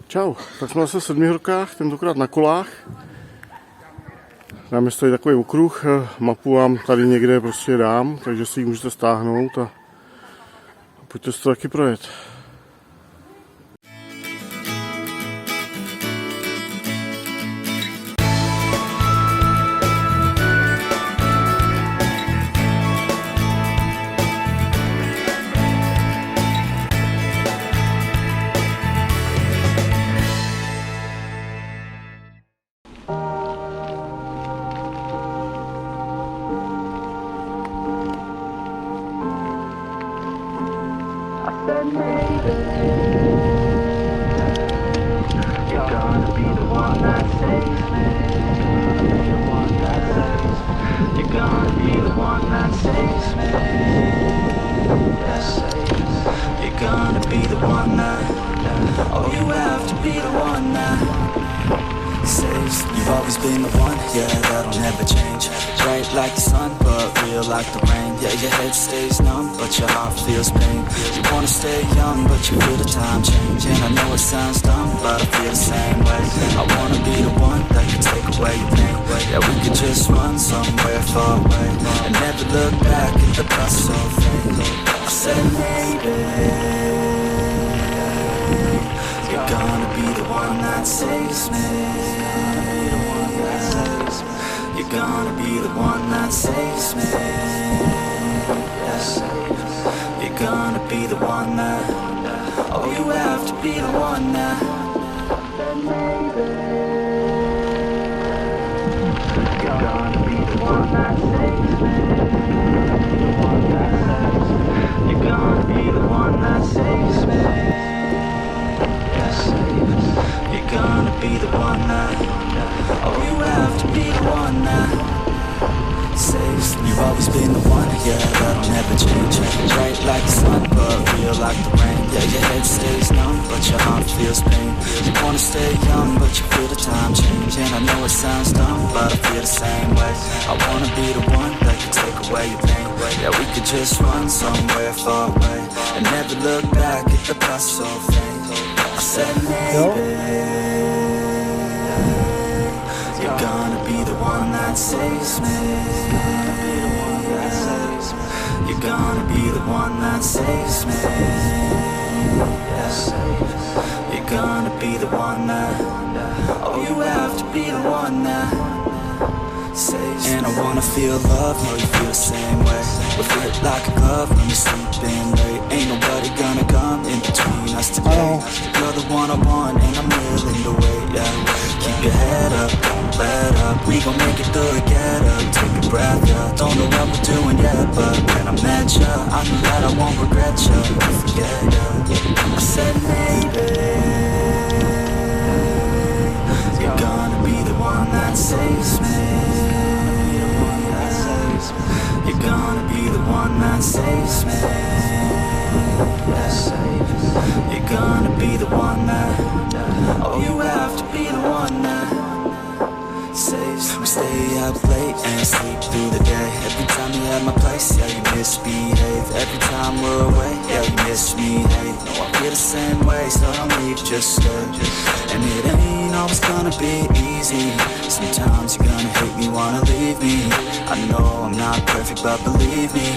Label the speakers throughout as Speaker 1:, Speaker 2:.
Speaker 1: Čau, tak jsme zase v Sedmihorkách, tentokrát na kolách. Na město je takový okruh, mapu vám tady někde prostě dám, takže si ji můžete stáhnout a pojďte si to taky projet.
Speaker 2: You've always been the one, yeah, that'll never change. Bright like the sun, but real like the rain. Yeah, your head stays numb, but your heart feels pain. You wanna stay young, but you feel the time change. And I know it sounds dumb, but I feel the same way. I wanna be the one that can take away your pain. Yeah, we could just run somewhere far away and never look back at the past so fade. I said maybe you're gonna be the one that saves me. You're gonna be the one that saves me. Yes. You're gonna be the one that. Oh, you have to be the one that. You're gonna be the one that saves me. You're gonna be the one that saves me. Yes. You're gonna be the one that. Oh, you have to be the one that saves. You've always been the one, yeah, that'll never change. Bright like the sun, but real like the rain. Yeah, your head stays numb, but your heart feels pain. You wanna stay young, but you feel the time change. And I know it sounds dumb, but I feel the same way. I wanna be the one that can take away your pain. Yeah, we could just run somewhere far away and never look back at the past so fade. I said maybe you're gonna be the one that saves me. You're gonna be the one that saves me. Yes. You're gonna be the one that. Oh, you have to be the one that saves me. And I wanna feel love, know you feel the same way. We fit like a glove when we're sleeping late. Ain't nobody gonna come in between us today. You're the one I want and I'm willing to wait, yeah. Keep your head up, don't let up. We gon' make it through it, get up, take a breath, yeah. Don't know what we're doing yet, but when I met ya, I knew that I won't regret ya. Don't forget ya. I said maybe you're gonna be the one that saves me. You're gonna be the one that saves me. Yes. You're gonna be the one that. Oh, you have to be the one that saves. We stay up late and sleep through the day. Every time you're at my place, yeah, you misbehave. Every time we're away, yeah, you miss me, hey. No, I feel the same way, so don't leave, just stay. And it ain't always gonna be easy. Sometimes you're gonna hate me, wanna leave me. I know I'm not perfect, but believe me,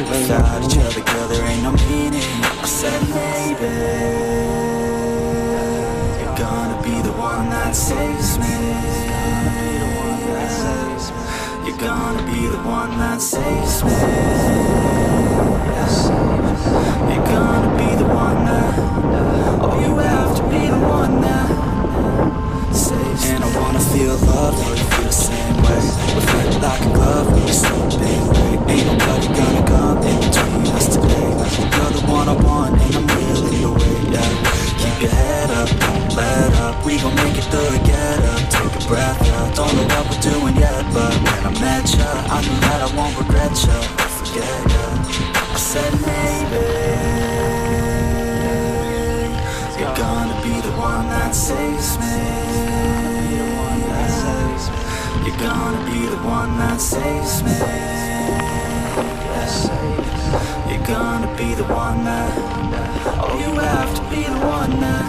Speaker 2: without each other, girl, there ain't no meaning. I said maybe you're gonna be the one that saves me. You're gonna be the one that saves me. Yes. You're gonna be the one that. Oh, you have to be the one that saves. And I wanna feel love, know you feel the same way. We fit like a glove when we're sleeping late. Ain't nobody gonna come in between us today. You're the one I want and I'm willing to wait, yeah. Keep your head up, don't let up. We gon' make it through it, get up, take a breath, yeah. Don't know what we're doing yet, but when I met ya, I knew that I won't regret ya. Don't forget ya. I said maybe you're gonna be the one that saves me. You're gonna be the one that saves me. Yes. You're gonna be the one that. Oh, you have to be the one that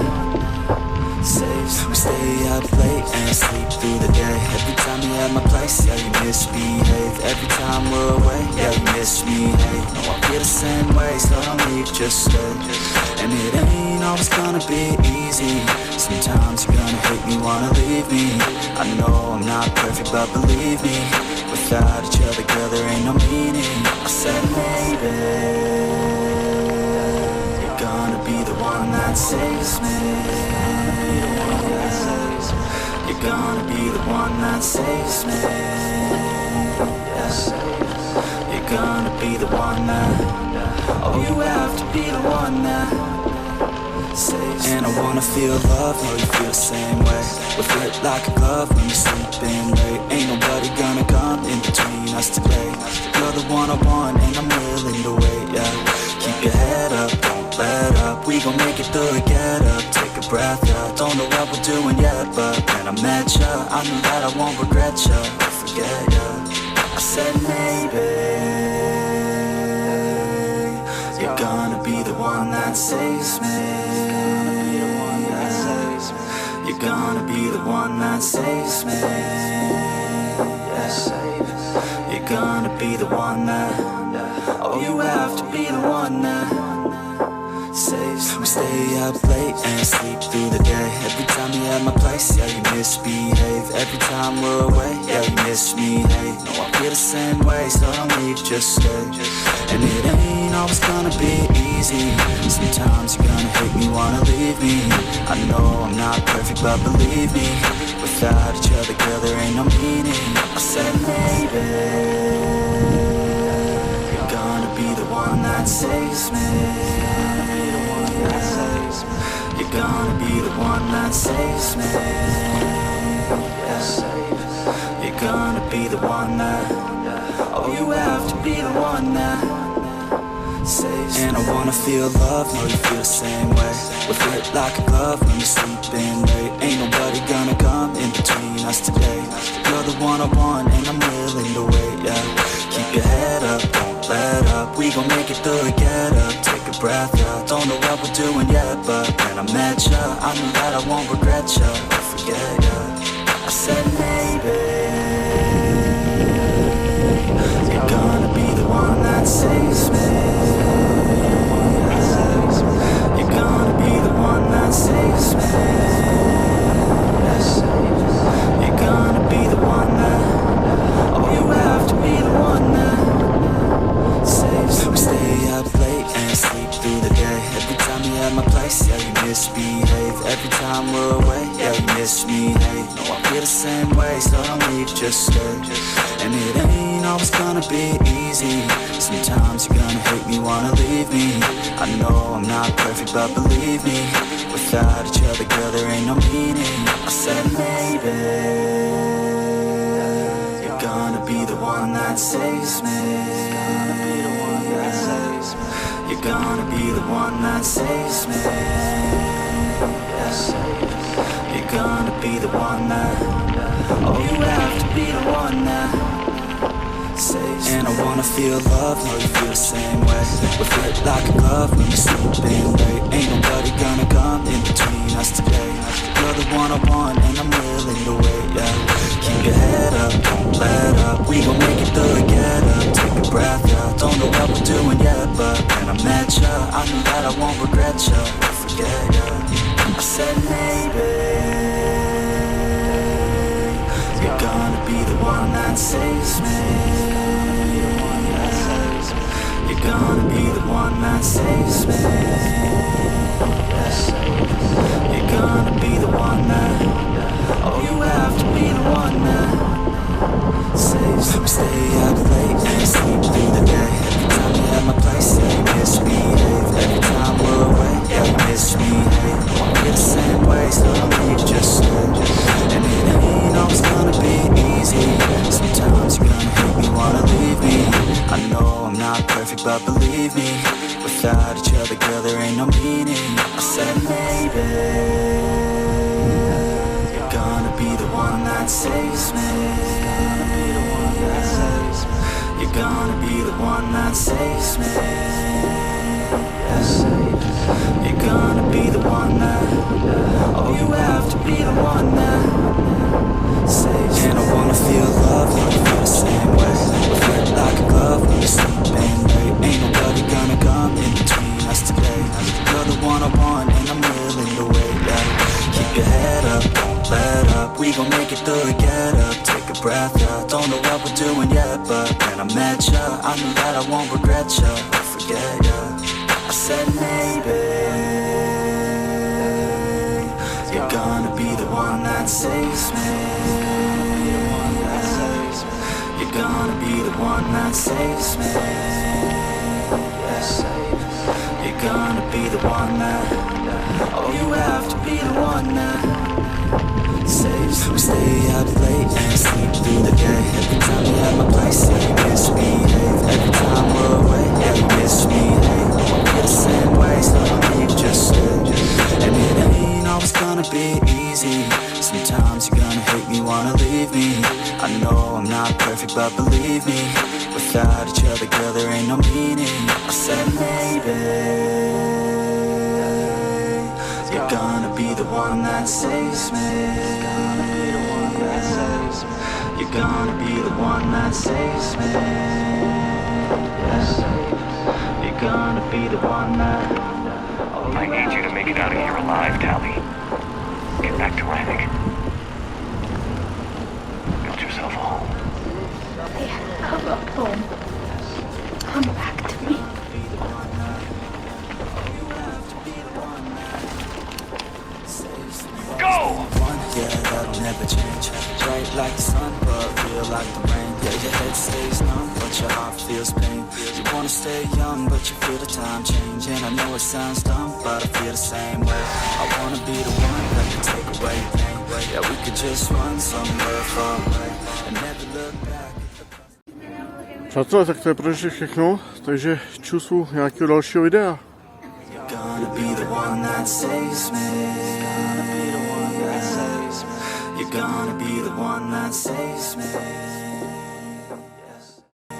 Speaker 2: saves me. saves. We stay up late and sleep through the day. Every time you're at my place, yeah, you misbehave. Every time we're away, yeah, you miss me, hey. No, I feel the same way, so don't leave, just stay. And it ain't always gonna be easy. Sometimes you're gonna hate me, wanna leave me. I know I'm not perfect, but believe me, without each other, girl, there ain't no meaning. I said maybe you're gonna be the one that saves me. You're gonna be the one that saves me. Yes, you're gonna be the one that, oh, you have to be the one that saves me. And I wanna feel love, know you feel the same way. We'll fit like a glove when you're sleeping late. Ain't nobody gonna come in between us today. You're the one I want and I'm willing to wait, yeah. Keep your head up, don't let up. We gon' make it through it, get up, take a breath, yeah. Don't know what we're doing yet, but when I met ya, I knew that I won't regret ya or forget ya. I said maybe you're gonna be the one that saves me. You're gonna be the one that saves me. Yes, you're gonna be the one that, oh, you have to be the one that saves. We stay up late and sleep through the day. Every time you're at my place, yeah, you misbehave. Every time we're away, yeah, you miss me, hey. No, I feel the same way, so don't leave, just stay. And it ain't always gonna be easy. Sometimes you're gonna hate me, wanna leave me. I know I'm not perfect, but believe me, without each other, girl, there ain't no meaning. I said maybe you're gonna be the one that saves me. You're gonna be the one that saves me. Yes, you're gonna be the one that, oh, you have to be the one that saves. And I wanna feel love, know you feel the same way. We'll fit like a glove when you're sleeping late. Ain't nobody gonna come in between us today. You're the one I want and I'm willing to wait, yeah. Keep your head up, don't let up. We gon' make it through it, get up, take a breath, yeah. Don't know what we're doing yet, but when I met ya, I knew that I won't regret ya or forget ya. I said maybe you're gonna be the one that saves me. You're gonna be the one that saves me. Yes, you're gonna be the one that, oh, you have to be the one that saves. We stay up late and sleep through the day. Every time you're at my place, yeah, you misbehave. Every time we're away, yeah, you miss me, hey. No, I feel the same way, so don't leave, just stay. And it ain't always gonna be easy. Sometimes you're gonna hate me, wanna leave me. I know I'm not perfect, but believe me, without each other, girl, there ain't no meaning. I said maybe you're gonna be the one that saves me. You're gonna be the one that saves me. Yes, you're gonna be the one that, oh, you have to be the one that saves. And I wanna feel love, know you feel the same way. We'll fit like a glove when you're sleeping late. Ain't nobody gonna come in between us today. You're the one I want and I'm willing to wait, yeah. Keep your head up, don't let up. We gon' make it through it, get up, take a breath, yeah. Don't know what we're doing yet, but when I met ya, I knew that I won't regret ya or forget ya. I said maybe you're gonna be the one that saves me. You're gonna be the one that saves me. Yes, you're gonna be the one that, oh, you have to be the one that saves. We stay up late and sleep through the day. Every time you're at my place, yeah, you misbehave. Every time we're away, yeah, you miss me, hey. No, I feel the same way, so don't leave, just stay. And it ain't always gonna be easy. Sometimes you're gonna hate me, wanna leave me. I know I'm not perfect, but believe me, without each other, girl, there ain't no meaning. I said maybe you're gonna be the one that saves me. You're gonna be the one that saves me. Yes, you're gonna be the one that, oh, you have to be keep your head up, don't let up. We gon' make it through the get up, take a breath, yeah. Don't know what we're doing yet, but when I met ya, I knew that I won't regret ya, forget ya. I said maybe you're gonna be the one that saves me. You're gonna be the one that saves me. You're gonna be the one that, oh, you have to be the one that saves. We stay up late and sleep through the day. Every time you're at my place, yeah, you misbehave. Every time we're away, yeah, you misbehave. I won't be the same way, so don't leave, just stay. And it ain't always gonna be easy. Sometimes you're gonna hate me, wanna leave me. I know I'm not perfect, but believe me, without each other, girl, there ain't no meaning. I said maybe you're gonna be the one that saves me. You're gonna be the one that saves me. You're gonna be the one that,
Speaker 3: I need you to make it out of here alive, Tally. Get back to Rannick. Build yourself a home.
Speaker 4: Yeah, I'll go home. Come back to me.
Speaker 3: Go!
Speaker 2: yeah, that'll never change. Bright like the sun, but feel like the rain. Yeah, your head stays numb, but your heart feels pain. You wanna stay young, but you feel the time changing. I know it sounds dumb, but I feel the same way. I wanna be the one that can take away pain. Yeah, we could just run somewhere far away and never look back.
Speaker 1: Přátelé, tak to je pro dnešek všechno, takže čus u nějakého dalšího videa.
Speaker 2: You're gonna be the one that saves me. You're gonna be the one that saves me.